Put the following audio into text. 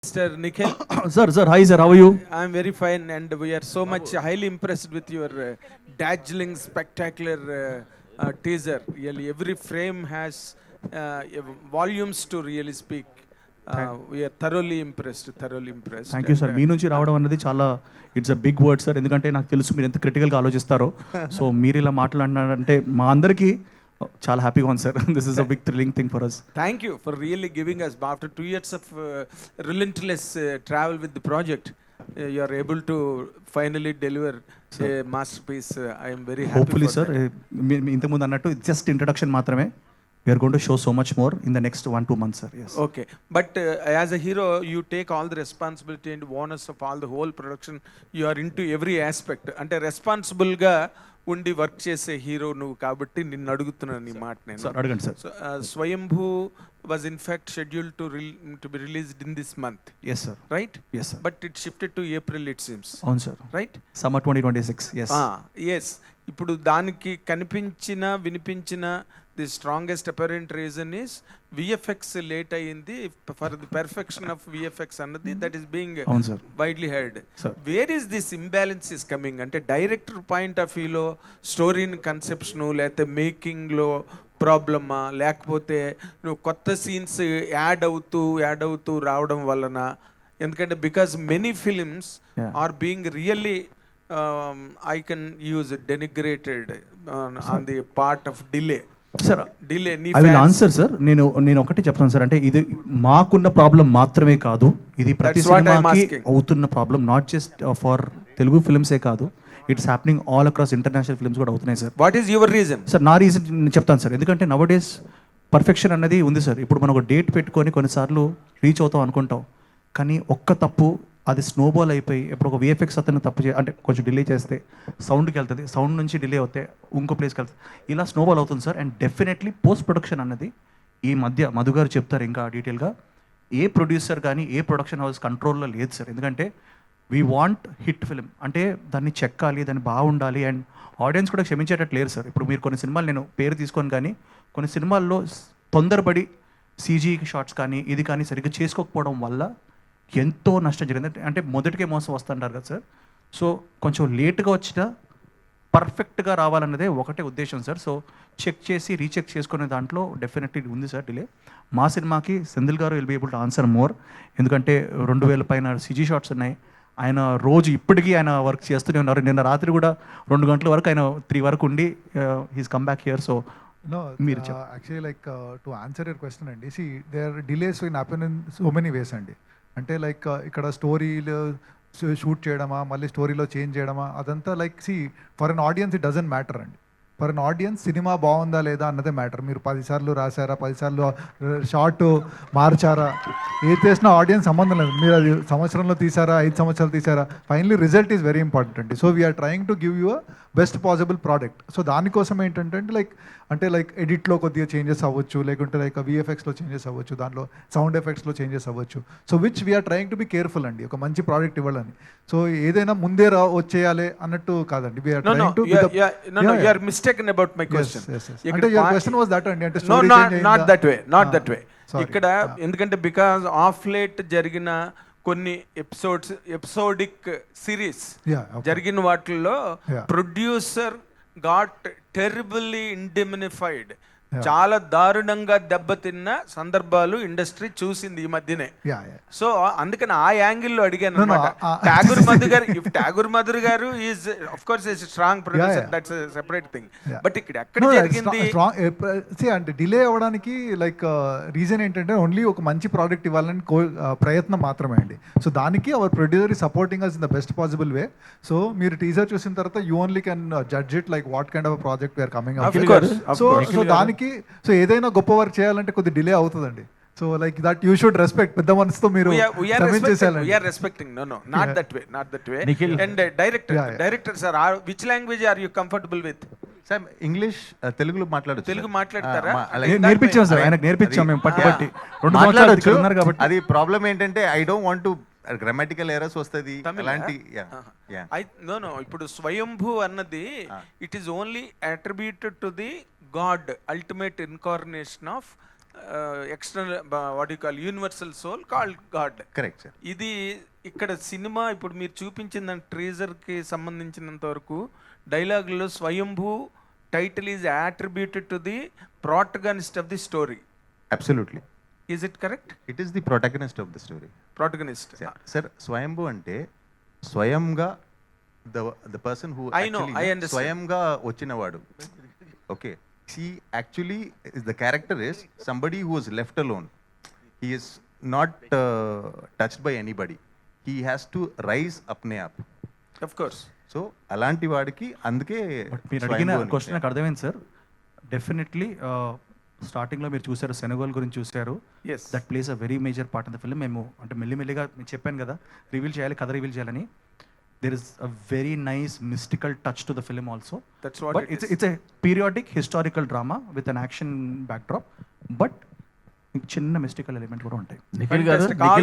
Mr. Nikhil, Sir, hi sir, how are you? I'm very fine, and we are so much highly impressed with your dazzling, spectacular teaser. Really, every frame has volumes to really speak. We are thoroughly impressed. Thank you sir. మీ నుంచి రావడం అన్నది చాలా it's a big word sir, ఎందుకంటే నాకు తెలుసు మీరు ఎంత క్రిటికల్గా ఆలోచిస్తారో. సో మీరు ఇలా మాట్లాడినారంటే మా అందరికీ చాలా హ్యాపీగా ఉంది sir. This is a big thrilling thing for us. Thank you for really giving us, after 2 years of relentless travel with the project, you are able to finally deliver a masterpiece. I am very happy. Hopefully for sir, ఇంతకుముందు అన్నట్టు just introduction మాత్రమే. We are going to show so much more in the next 1-2 months sir. Yes. Okay, but as a hero, you take all the responsibility and onus of all the whole production. You are into every aspect. అంటే responsible గా ఉండి work చేసే hero నువ్వు కాబట్టి నిన్ను అడుగుతున్నాను ఈ మాట నేను. సార్ అడగండి sir. Swayambhu was in fact scheduled to be released in this month. Yes sir. Right? Yes sir. But it shifted to April, it seems. అవును sir. Right? Summer 2026. Yes. Yes. ఇప్పుడు దానికి కనిపించిన వినిపించిన the strongest apparent reason is VFX late అయ్యింది. For the perfection of VFX అన్నది that is being అవును sir. Widely heard. Sir. Where is this imbalance is coming? అంటే director point of వ్యూలో స్టోరీని కన్సెప్షను లేకపోతే మేకింగ్లో ప్రాబ్లమా, లేకపోతే నువ్వు కొత్త సీన్స్ యాడ్ అవుతూ రావడం వలన? ఎందుకంటే because many films Yeah. Are being really I can use denigrated on the part of delay. Sir Delay. I will answer sir. నేను ఒకటి చెప్తాను సార్, అంటే ఇది మాకున్న ప్రాబ్లం మాత్రమే కాదు, ఇది ప్రతి That's what I'm సినిమాకి asking. అవుతున్న problem. Not just for Telugu ఫిల్మ్సే కాదు, it's happening all across international films కూడా అవుతున్నాయి sir. What is your reason? Sir నా రీజన్ నేను చెప్తాను సార్. ఎందుకంటే నవ్ డేస్ పర్ఫెక్షన్ అన్నది ఉంది సార్. ఇప్పుడు మనం ఒక డేట్ పెట్టుకొని కొన్నిసార్లు రీచ్ అవుతాం అనుకుంటాం, కానీ ఒక్క తప్పు అది స్నోబాల్ అయిపోయి ఇప్పుడు ఒక విఎఫ్ఎక్స్ అతను తప్పు అంటే కొంచెం డిలే చేస్తే సౌండ్కి వెళ్తుంది, సౌండ్ నుంచి డిలే అవుతే ఇంకో ప్లేస్కి వెళ్తుంది, ఇలా స్నోబాల్ అవుతుంది sir. And definitely post production అన్నది ఈ మధ్య మధు గారు చెప్తారు ఇంకా డీటెయిల్గా, ఏ ప్రొడ్యూసర్ కానీ ఏ ప్రొడక్షన్ హౌస్ కంట్రోల్లో లేదు సార్. ఎందుకంటే వీ వాంట్ హిట్ ఫిలిం, అంటే దాన్ని చెక్కాలి, దాన్ని బాగుండాలి, అండ్ ఆడియన్స్ కూడా క్షమించేటట్టు లేరు సార్. ఇప్పుడు మీరు కొన్ని సినిమాలు నేను పేరు తీసుకొని కానీ కొన్ని సినిమాల్లో తొందరపడి సీజీ షాట్స్ కానీ ఇది కానీ సరిగ్గా చేసుకోకపోవడం వల్ల ఎంతో నష్టం జరిగింది. అంటే మొదటికే మోసం వస్తుంటారు కదా సార్. సో కొంచెం లేట్గా వచ్చినా పర్ఫెక్ట్గా రావాలన్నదే ఒకటే ఉద్దేశం సార్. సో చెక్ చేసి రీచెక్ చేసుకునే దాంట్లో డెఫినెట్లీ ఉంది సార్ డిలే. మా సినిమాకి Senthil garu will be able to answer more, ఎందుకంటే 2000 పైన సీజీ షాట్స్ ఉన్నాయి. ఆయన రోజు ఇప్పటికీ ఆయన వర్క్ చేస్తూనే ఉన్నారు. నిన్న రాత్రి కూడా 2 గంటల వరకు ఆయన 3 వరకు ఉండి he's come back here. So No, actually, like to answer your question, and see, there delays will happen in so many ways, and అంటే లైక్ ఇక్కడ స్టోరీలో షూట్ చేయడమా, మళ్ళీ స్టోరీలో చేంజ్ చేయడమా, అదంతా like see for an audience it doesn't matter అండి. For an audience cinema బాగుందా లేదా అన్నదే మ్యాటర్. మీరు 10 సార్లు రాశారా, 10 సార్లు షార్ట్ మార్చారా, ఏది చేసినా ఆడియన్స్ సంబంధం లేదు. మీరు అది సంవత్సరంలో తీసారా, 5 సంవత్సరాలు తీసారా, finally result is very important అండి. So we are trying to give you a best possible product. So దానికోసం ఏంటంటే లైక్ ఎడిట్లో కొద్దిగా చేంజెస్ అవ్వచ్చు, లేకుంటే లైక్ విఎఫ్ఎక్స్లో చేంజెస్ అవ్వచ్చు, దాంట్లో సౌండ్ ఎఫెక్ట్స్లో చేంజెస్ అవ్వచ్చు. So which we are trying to be careful అండి, ఒక మంచి ప్రోడక్ట్ ఇవ్వాలని. సో ఏదైనా ముందే వచ్చేయాలి అన్నట్టు కాదండి. We are trying to you are mistaken about my question. అంటే your question was that అండి, అంటే No, story change not అయిందా? that way. Sorry. ఇక్కడ ఎందుకంటే బికాజ్ ఆఫ్ లేట్ జరిగిన కొన్ని ఎపిసోడిక్ సిరీస్ Yeah, okay. జరిగిన వాటిల్లో Yeah. Producer got terribly indemnified. Yeah. చాలా దారుణంగా దెబ్బతిన్న సందర్భాలు ఇండస్ట్రీ చూసింది ఈ మధ్యనే. Yeah, yeah. సో అందుకని ఆ యాంగిల్లో అడిగాను No, no, అనమాట. ఠాగూర్ మధుర్ గారు is of course is strong producer, yeah. That's separate thing. Yeah. But ఇక్కడ ఎక్కడ No, జరిగింది? అంటే డిలే అవ్వడానికి లైక్ రీజన్ ఏంటంటే ఓన్లీ ఒక మంచి ప్రోడక్ట్ ఇవ్వాలని ప్రయత్నం మాత్రమే అండి. సో దానికి our producer is supporting us in the best possible way. So మీరు టీజర్ చూసిన తర్వాత you only can judge it like what kind of project we are coming Of up. course, of so course. So దానికి so ఏదైనా గొప్ప work చేయాలంటే కొద్ది delay అవుతుందండి. So like that you should respect, పెద్ద మనసుతో మీరు We are respecting. No, not Yeah. that way. Nikhil. And director, Yeah, yeah. director sir, which language are you comfortable with? Sir English తెలుగులో మాట్లాడచ్చు. తెలుగు మాట్లాడతారా? నేర్పించాం sir, ఆయనకు నేర్పించాం మేము పట్టి Yeah. పట్టి 2 సంవత్సరాలు ఇక్కడ ఉన్నారు కాబట్టి. అది ప్రాబ్లం ఏంటంటే I don't want to grammatical errors వస్తుంది Tamil, అలాంటి. No, ఇప్పుడు స్వయంభూ అన్నది it is only attributed to the god, ultimate incarnation of external what you call universal soul called god. Correct, sir. ఇది ఇక్కడ సినిమా ఇప్పుడు మీరు చూపించిన ట్రీజర్కి సంబంధించినంత వరకు డైలాగుల్లో స్వయంభూ title is attributed to the protagonist of the story. Absolutely. Is it correct? It is the protagonist of the story. Protagonist. Sir, స్వయంభూ అంటే స్వయంగా the person who I know, actually I understand. స్వయంగా వచ్చినవాడు. Okay. He actually is the character is somebody who was left alone. He is not touched by anybody. He has to rise apne up. Of course. So అలాంటి వాడికి అందుకే but మీరు అడిగిన question నాకు అర్థమైంది sir. Definitely స్టార్టింగ్లో మీరు చూసారు సెనగల్ గురించి చూసారు. Yes. That place a very major part of the film. మేము అంటే మెల్లిమెల్లిగా మీకు చెప్పాను కదా రివీల్ చేయాలి, కథ రివీల్ చేయాలని. There is a very nice mystical touch to the film also. That's what but it's a periodic historical drama with an action backdrop. But చిన్న మిస్టికల్ ఎలిమెంట్ కూడా ఉంటాయి. నిఖిల్ గారు Fantastic.